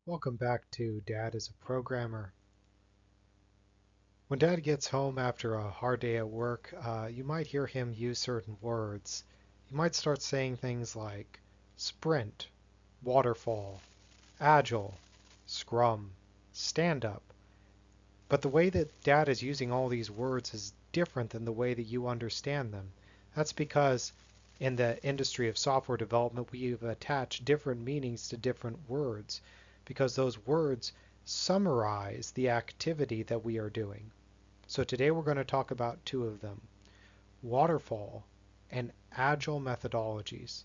Welcome back to Dad is a Programmer. When Dad gets home after a hard day at work, you might hear him use certain words. You might start saying things like sprint, waterfall, agile, scrum, stand up. But the way that Dad is using all these words is different than the way that you understand them. That's because in the industry of software development, we've attached different meanings to different words because those words summarize the activity that we are doing. So today we're going to talk about two of them, waterfall and agile methodologies.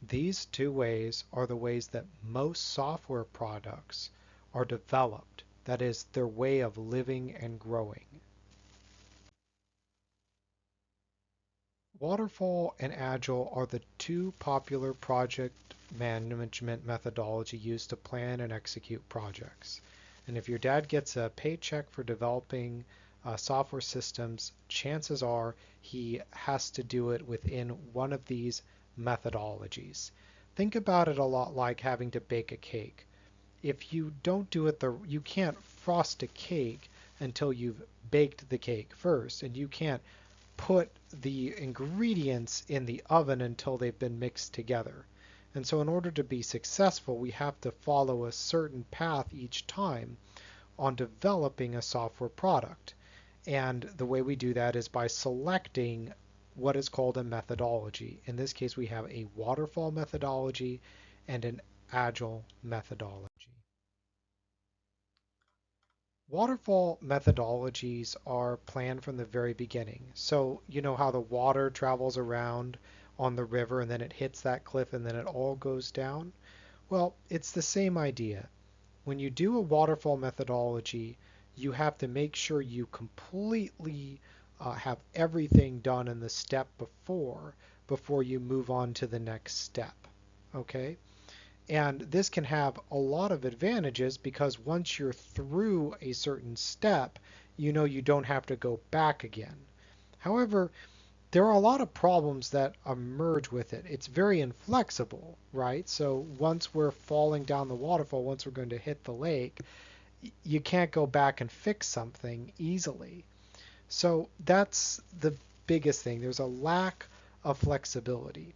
These two ways are the ways that most software products are developed. That is their way of living and growing. Waterfall and Agile are the two popular project management methodology used to plan and execute projects. And if your dad gets a paycheck for developing software systems, chances are he has to do it within one of these methodologies. Think about it a lot like having to bake a cake. If you don't do it you can't frost a cake until you've baked the cake first, and you can't put the ingredients in the oven until they've been mixed together. And so in order to be successful, we have to follow a certain path each time on developing a software product. And the way we do that is by selecting what is called a methodology. In this case, we have a waterfall methodology and an agile methodology. Waterfall methodologies are planned from the very beginning. So you know how the water travels around on the river and then it hits that cliff and then it all goes down? Well, it's the same idea. When you do a waterfall methodology, you have to make sure you completely have everything done in the step before you move on to the next step. Okay? And this can have a lot of advantages because once you're through a certain step, you know you don't have to go back again. However, there are a lot of problems that emerge with it. It's very inflexible, right? So once we're falling down the waterfall, once we're going to hit the lake, you can't go back and fix something easily. So that's the biggest thing. There's a lack of flexibility.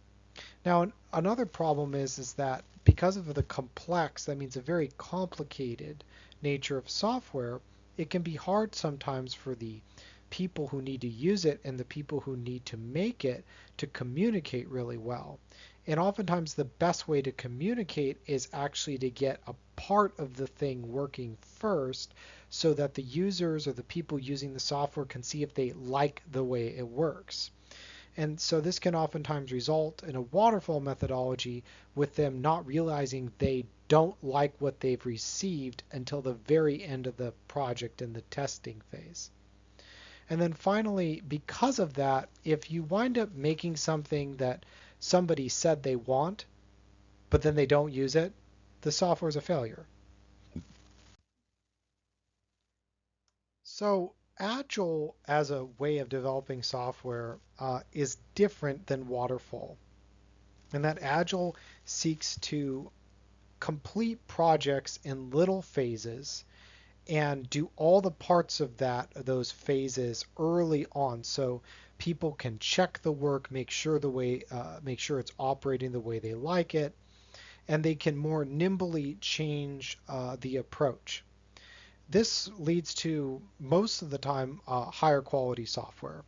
Now, another problem is that because of the complex, that means a very complicated nature of software, it can be hard sometimes for the people who need to use it and the people who need to make it to communicate really well. And oftentimes the best way to communicate is actually to get a part of the thing working first so that the users or the people using the software can see if they like the way it works. And so this can oftentimes result in a waterfall methodology with them not realizing they don't like what they've received until the very end of the project in the testing phase. And then finally, because of that, if you wind up making something that somebody said they want, but then they don't use it, the software is a failure. So Agile as a way of developing software is different than Waterfall. And that Agile seeks to complete projects in little phases and do all the parts of those phases early on so people can check the work, make sure it's operating the way they like it, and they can more nimbly change the approach. This leads to most of the time higher quality software.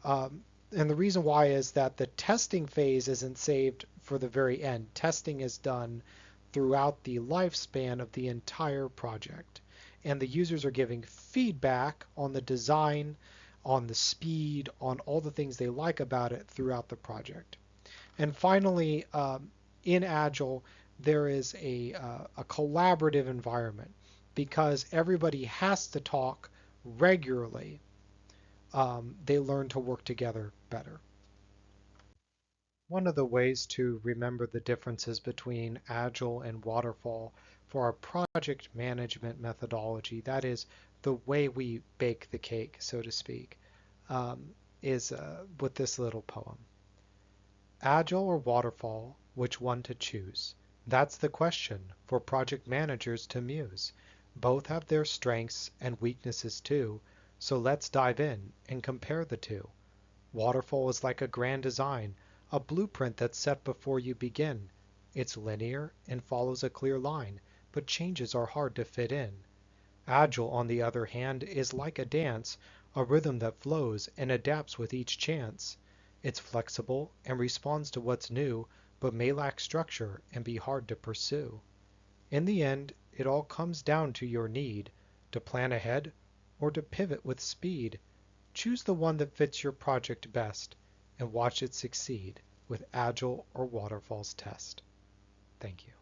And the reason why is that the testing phase isn't saved for the very end. Testing is done throughout the lifespan of the entire project. And the users are giving feedback on the design, on the speed, on all the things they like about it throughout the project. And finally, in Agile, there is a collaborative environment because everybody has to talk regularly. They learn to work together better. One of the ways to remember the differences between Agile and Waterfall for our project management methodology, that is the way we bake the cake, so to speak, is with this little poem. Agile or Waterfall, which one to choose? That's the question for project managers to muse. Both have their strengths and weaknesses too, so let's dive in and compare the two. Waterfall is like a grand design, a blueprint that's set before you begin. It's linear and follows a clear line, but changes are hard to fit in. Agile, on the other hand, is like a dance, a rhythm that flows and adapts with each chance. It's flexible and responds to what's new, but may lack structure and be hard to pursue. In the end, it all comes down to your need to plan ahead or to pivot with speed. Choose the one that fits your project best and watch it succeed with Agile or Waterfall's test. Thank you.